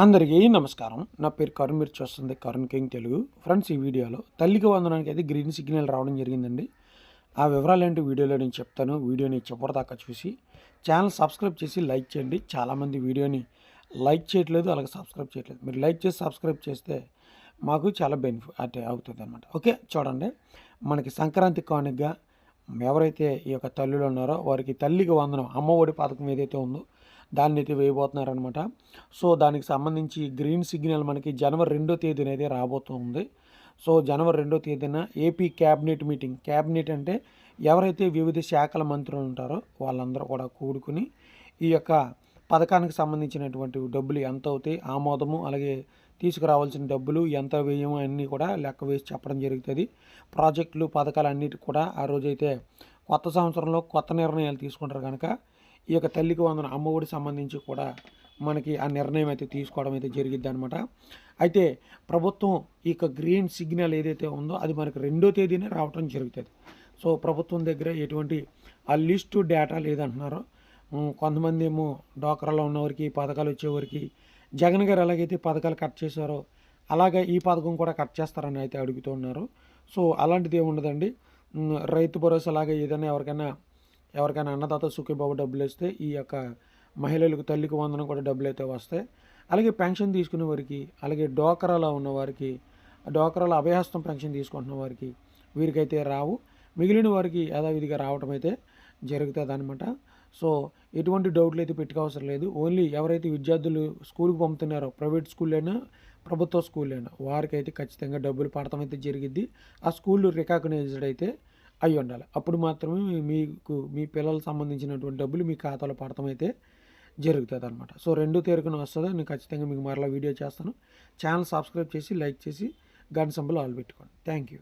అందరికీ నమస్కారం. నా పేరు కరుణ్. మీరు చూస్తుంది కరుణ్ కింగ్ తెలుగు. ఫ్రెండ్స్, ఈ వీడియోలో తల్లికి వందనానికి అయితే గ్రీన్ సిగ్నల్ రావడం జరిగిందండి. ఆ వివరాలు ఏంటో వీడియోలో నేను చెప్తాను. వీడియోని చివరిదాకా చూసి ఛానల్ సబ్స్క్రైబ్ చేసి లైక్ చేయండి. చాలామంది వీడియోని లైక్ చేయట్లేదు, అలాగే సబ్స్క్రైబ్ చేయట్లేదు. మీరు లైక్ చేసి సబ్స్క్రైబ్ చేస్తే మాకు చాలా బెనిఫిట్ అంటే అవుతుంది అనమాట. ఓకే, చూడండి. మనకి సంక్రాంతి కానుకగా ఎవరైతే ఈ యొక్క తల్లులు ఉన్నారో వారికి తల్లికి వందనం అమ్మఒడి పథకం ఏదైతే ఉందో దాన్ని అయితే వేయబోతున్నారనమాట. సో దానికి సంబంధించి గ్రీన్ సిగ్నల్ మనకి జనవరి 2వ తేదీన అయితే రాబోతుంది. సో జనవరి 2వ తేదీన ఏపీ క్యాబినెట్ మీటింగ్. క్యాబినెట్ అంటే ఎవరైతే వివిధ శాఖల మంత్రులు ఉంటారో వాళ్ళందరూ కూడా కూడుకుని ఈ యొక్క పథకానికి సంబంధించినటువంటి డబ్బులు ఎంత అవుతాయి, ఆమోదము, అలాగే తీసుకురావాల్సిన డబ్బులు ఎంత వ్యయం అన్నీ కూడా లెక్క వేసి చెప్పడం జరుగుతుంది. ప్రాజెక్టులు, పథకాలు అన్నిటి కూడా ఆ రోజైతే కొత్త సంవత్సరంలో కొత్త నిర్ణయాలు తీసుకుంటారు కనుక ఈ యొక్క తల్లికి వందన అమ్మఒడి సంబంధించి కూడా మనకి ఆ నిర్ణయం అయితే తీసుకోవడం అయితే జరిగిద్ది అనమాట. అయితే ప్రభుత్వం ఈ యొక్క గ్రీన్ సిగ్నల్ ఏదైతే ఉందో అది మనకి 2వ తేదీనే రావడం జరుగుతుంది. సో ప్రభుత్వం దగ్గర ఎటువంటి ఆ లిస్టు డేటా లేదంటున్నారు. కొంతమంది ఏమో డోక్రాలో ఉన్నవారికి పథకాలు వచ్చేవారికి జగన్ గారు ఎలాగైతే పథకాలు కట్ చేశారో అలాగే ఈ పథకం కూడా కట్ చేస్తారని అయితే అడుగుతున్నారు. సో అలాంటిది ఏమి ఉండదండి. రైతు భరోసా లాగా ఏదైనా ఎవరికైనా అన్నదాత సుఖీబాబు డబ్బులు వస్తే ఈ యొక్క మహిళలకు తల్లికి వందనం కూడా డబ్బులు అయితే వస్తాయి. అలాగే పెన్షన్ తీసుకునే వారికి, అలాగే డోక్రాలో ఉన్నవారికి, డోక్రాలో అభయహస్తం పెన్షన్ తీసుకుంటున్న వారికి వీరికైతే రావు. మిగిలిన వారికి యథావిధిగా రావటం అయితే జరుగుతుంది అనమాట. సో ఎటువంటి డౌట్లు అయితే పెట్టుకోవసరం లేదు. ఓన్లీ ఎవరైతే విద్యార్థులు స్కూల్కి పంపుతున్నారో ప్రైవేట్ స్కూల్ అయినా ప్రభుత్వ స్కూల్ అయినా వారికైతే ఖచ్చితంగా డబ్బులు పడటం అయితే జరిగిద్ది. ఆ స్కూళ్ళు రికగ్నైజ్డ్ అయితే అయి ఉండాలి. అప్పుడు మాత్రమే మీకు మీ పిల్లలకు సంబంధించినటువంటి డబ్బులు మీ ఖాతాలో పడటం అయితే జరుగుతుంది అనమాట. సో 2వ తారీఖున వస్తుందో నేను ఖచ్చితంగా మీకు మరలా వీడియో చేస్తాను. ఛానల్ సబ్స్క్రైబ్ చేసి లైక్ చేసి గంట సింబల్ ఆల్ పెట్టుకోండి. Thank you.